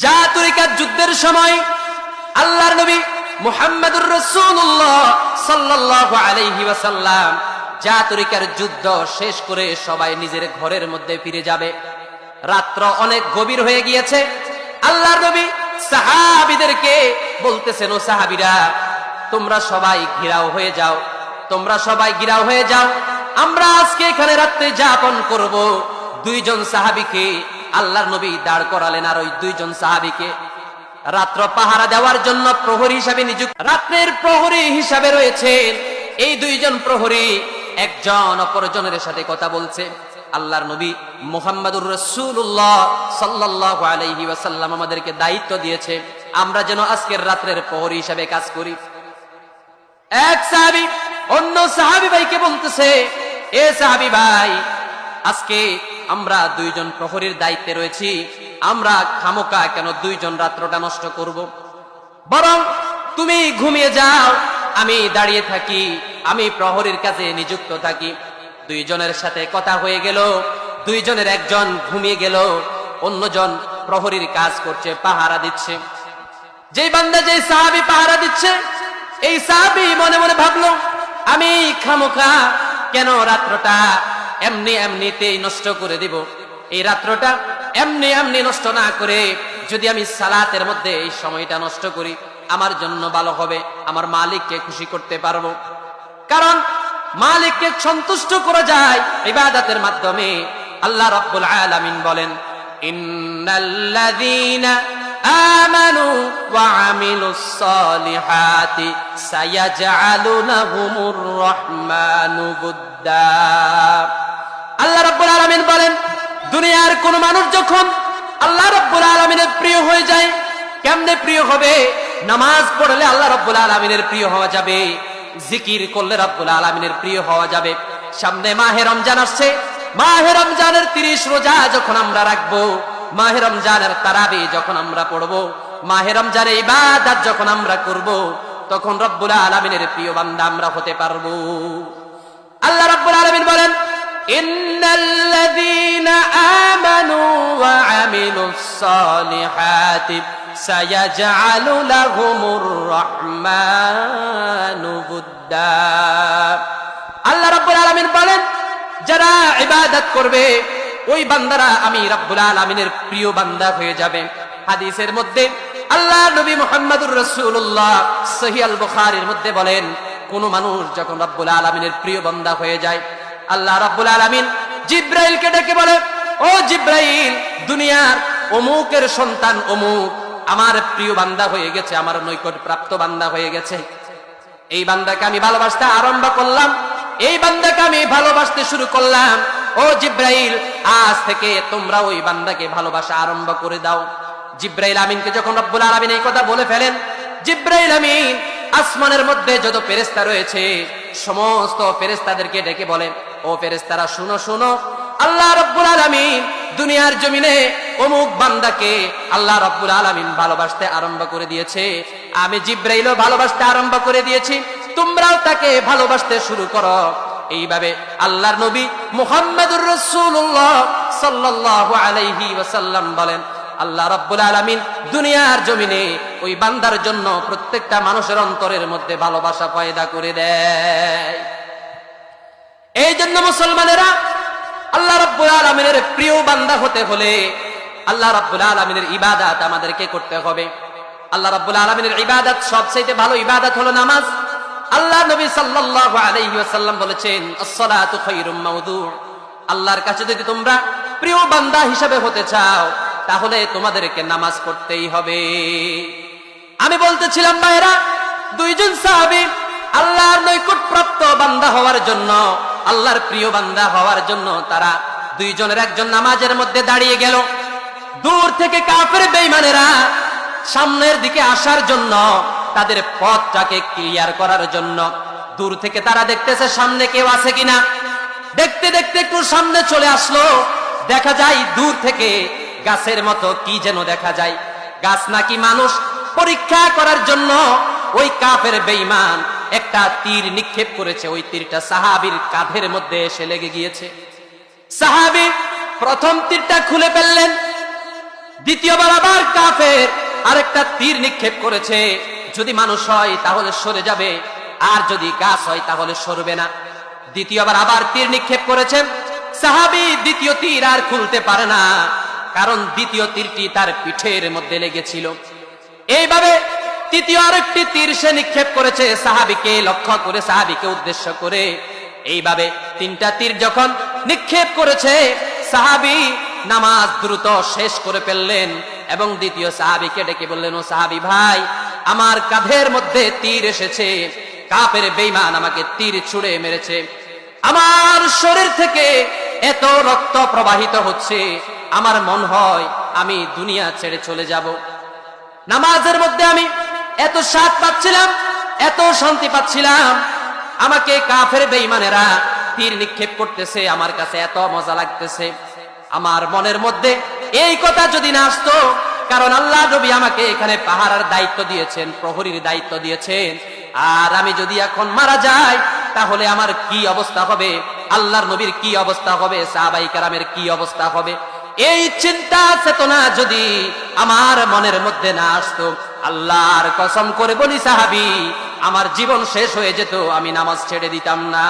জাতুরিকার যুদ্ধের সময় আল্লাহর নবী মুহাম্মদুর রাসূলুল্লাহ সাল্লাল্লাহু আলাইহি ওয়াসাল্লাম জাতুরিকার যুদ্ধ শেষ করে সবাই নিজের ঘরের মধ্যে ফিরে যাবে। রাত্র অনেক গভীর হয়ে গিয়েছে। আল্লাহর নবী সাহাবীদেরকে বলতেছেন, ও সাহাবীরা, তোমরা সবাই ঘিরাও হয়ে যাও, তোমরা সবাই ঘিরাও হয়ে যাও, আমরা আজকে এখানে রাত্রি যাপন করব। দুইজন সাহাবীকে আল্লাহর নবী দাঁড় করালেন, আর ওই দুইজন সাহাবীকে রাত্র পাহারা দেওয়ার জন্য প্রহরী হিসাবে নিযুক্ত। রাত্রের প্রহরী হিসাবে রয়েছেন এই দুইজন প্রহরী, একজন অপরজনের সাথে কথা বলছে। আল্লাহর নবী মুহাম্মদুর রাসূলুল্লাহ সাল্লাল্লাহু আলাইহি ওয়াসাল্লাম আমাদেরকে দায়িত্ব দিয়েছে আমরা যেন আজকের রাত্রের প্রহরী হিসাবে কাজ করি। এক সাহাবী অন্য সাহাবী ভাইকে বলতেছে, এ সাহাবী ভাই, আজকে আমরা দুইজন প্রহরীর দায়িত্বে রয়েছি, আমরা খামোকা কেন দুইজন রাত্রটা নষ্ট করব? বরং তুমি ঘুমিয়ে যাও, আমি দাঁড়িয়ে থাকি, আমি প্রহরীর কাজে নিযুক্ত থাকি। দুইজনের সাথে কথা হয়ে গেল, দুইজনের একজন ঘুমিয়ে গেল, অন্যজন প্রহরীর কাজ করছে, পাহারা দিচ্ছে। যে বান্দা, যে সাহাবী পাহারা দিচ্ছে, এই সাহাবী মনে মনে ভাবলো, আমি খামোকা কেন রাত্রটা এমনিতেই নষ্ট করে দিব? এই রাত্রটা এমনি নষ্ট না করে যদি আমি সালাতের মধ্যে এই সময়টা নষ্ট করি, আমার জন্য ভালো হবে, আমার মালিককে খুশি করতে পারবো। কারণ মালিককে সন্তুষ্ট করা যায় ইবাদতের মাধ্যমে। আল্লাহ রাব্বুল আলামিন বলেন, ইন্নাল্লাযীনা আমানু ওয়া আমিলুস সালিহাতি সায়াজআলু লাহুমুর রাহমানু বুদ্দা। আল্লাহ রাব্বুল আলামিন বলেন, দুনিয়ার কোন মানুষ যখন আল্লাহ রাব্বুল আলামিনের প্রিয় হয়ে যায়, কেমনে প্রিয় হবে? নামাজ পড়লে আল্লাহ রাব্বুল আলামিনের প্রিয় হওয়া যাবে, জিকির করলে রাব্বুল আলামিনের প্রিয় হওয়া যাবে। সামনে মাহে রমজান আসছে, মাহে রমজানের 30 রোজা যখন আমরা রাখবো, মাহে রমজানের তারাবি যখন আমরা পড়বো, মাহে রমজানের ইবাদত যখন আমরা করব, তখন রব্বুল আলামিনের প্রিয় বান্দা আমরা হতে পারবো। আল্লাহ রাব্বুল আলামিন বলেন, ইন্নাল্লাযীনা আমানু ওয়া আমিলুস সালিহাতি সায়াজআলু লাহুমুর রাহমানু বুদ্দা। আল্লাহ রাব্বুল আলামিন বলেন, যারা ইবাদত করবে ওই বান্দারা আমি রাব্বুল আলামিনের প্রিয় বান্দা হয়ে যাবে। হাদিসের মধ্যে আল্লাহ নবী মুহাম্মদুর রাসূলুল্লাহ সহিহ আল বুখারীর মধ্যে বলেন, কোন মানুষ যখন রাব্বুল আলামিনের প্রিয় বান্দা হয়ে যায়, আল্লাহ রাব্বুল আলামিন জিব্রাইলকে ডেকে বলে, ও জিব্রাইল, দুনিয়ার অমুকের সন্তান অমুক আমার প্রিয় বান্দা হয়ে গেছে, আমার নৈকট প্রাপ্ত বান্দা হয়ে গেছে। এই বান্দাকে আমি ভালোবাসতে আরম্ভ করলাম, এই বান্দাকে আমি ভালোবাসতে শুরু করলাম। ও জিব্রাইল, আজ থেকে তোমরা ওই বান্দাকে ভালোবাসা আরম্ভ করে দাও। জিব্রাইল আমিনকে যখন রব্বুল আলামিন এই কথা বলে ফেলেন, জিব্রাইল আমিন আসমানের মধ্যে যত ফেরেশতা রয়েছে সমস্ত ফেরেশতাদেরকে ডেকে বলেন, ও ফেরেশতারা শুনো শুনো, আল্লাহ রাব্বুল আলামিন দুনিয়ার জমিনে অমুক বান্দাকে আল্লাহ রাব্বুল আলামিন ভালোবাসতে আরম্ভ করে দিয়েছে, আমি জিব্রাইলও ভালোবাসতে আরম্ভ করে দিয়েছি, তোমরাও তাকে ভালোবাসতে শুরু করো। এইভাবে আল্লাহর নবী মুহাম্মদুর রাসূলুল্লাহ সাল্লাল্লাহু আলাইহি ওয়াসাল্লাম বলেন, আল্লাহ রাব্বুল আলামিন দুনিয়ার জমিনে ওই বান্দার জন্য প্রত্যেকটা মানুষের অন্তরের মধ্যে ভালোবাসা পয়দা করে দেয়। এই জন্য মুসলমানেরা, আল্লাহ রাব্বুল আলামিনের প্রিয় বান্দা হতে হলে আল্লাহ রাব্বুল আলামিনের ইবাদত আমাদেরকে করতে হবে। আল্লাহ রাব্বুল আলামিনের ইবাদত, সবচেয়ে ভালো ইবাদত হলো নামাজ। আল্লাহ নবী সাল্লাল্লাহু আলাইহি ওয়াসাল্লাম বলেছেন, আস-সালাতু খায়রুম মাওদু'। আল্লাহর কাছে যদি তোমরা প্রিয় বান্দা হিসেবে হতে চাও, তাহলে তোমাদেরকে নামাজ পড়তেই হবে। আমি বলতেছিলাম ভাইরা, দুইজন সাহাবী আল্লাহর নৈকট প্রাপ্ত বান্দা হওয়ার জন্য, আল্লাহর প্রিয় বান্দা হওয়ার জন্য তারা দুইজনের একজন নামাজের মধ্যে দাঁড়িয়ে গেল। দূর থেকে কাফের বেঈমানেরা সামনের দিকে আসার জন্য, তাদের পথটাকে ক্লিয়ার করার জন্য দূর থেকে তারা দেখতেছে সামনে কেউ আছে কিনা। দেখতে দেখতে একটু সামনে চলে আসলো, দেখা যায় দূর থেকে গাছের মতো কি যেন দেখা যায়, গাছ নাকি মানুষ, পরীক্ষা করার জন্য ওই কাফের বেঈমান একটা তীর নিক্ষেপ করেছে। ওই তীরটা সাহাবীর কাঁধের মধ্যে এসে লেগে গিয়েছে। সাহাবী প্রথম তীরটা খুলে ফেললেন, দ্বিতীয়বার আবার কাফের আরেকটা তীর নিক্ষেপ করেছে। যদি মানুষ হয় তাহলে সরে যাবে, আর যদি গাছ হয় তাহলে সরবে না। দ্বিতীয়বার আবার তীর নিক্ষেপ করেছেন। সাহাবী দ্বিতীয় তীর আর খুলতে পারে না, কারণ দ্বিতীয় তীরটি তার পিঠের মধ্যে লেগেছিল। এইভাবে তৃতীয় আরেকটি তীর সে নিক্ষেপ করেছে সাহাবীকে লক্ষ্য করে, সাহাবীকে উদ্দেশ্য করে। এইভাবে তিনটা তীর যখন নিক্ষেপ করেছে, সাহাবী নামাজ দ্রুত শেষ করে ফেললেন এবং দ্বিতীয় সাহাবীকে ডেকে বললেন, ও সাহাবী ভাই, আমার কাঁধের মধ্যে তীর এসেছে, কাফের বেঈমান আমাকে তীর ছুঁড়ে মেরেছে, আমার শরীর থেকে এত রক্ত প্রবাহিত হচ্ছে, আমার মন হয় আমি দুনিয়া ছেড়ে চলে যাব। নামাজের মধ্যে আমি এত স্বাদ পাচ্ছিলাম, এত শান্তি পাচ্ছিলাম, আমাকে কাফের বেঈমানেরা তীর নিক্ষেপ করতেছে, আমার কাছে এত মজা লাগতেছে। আমার মনের মধ্যে এই কথা যদি না আসতো, কারণ আল্লাহ নবী আমাকে এখানে পাহারার দায়িত্ব দিয়েছেন, প্রহরীর দায়িত্ব দিয়েছেন, আর আমি যদি এখন মারা যাই তাহলে আমার কি অবস্থা হবে, আল্লাহর নবীর কি অবস্থা হবে, সাহাবায়ে কেরামের কি অবস্থা হবে, এই চিন্তা চেতনা যদি আমার মনের মধ্যে না আসতো, আল্লাহর কসম করে বলি সাহাবী, আমার জীবন শেষ হয়ে যেত, আমি নামাজ ছেড়ে দিতাম না।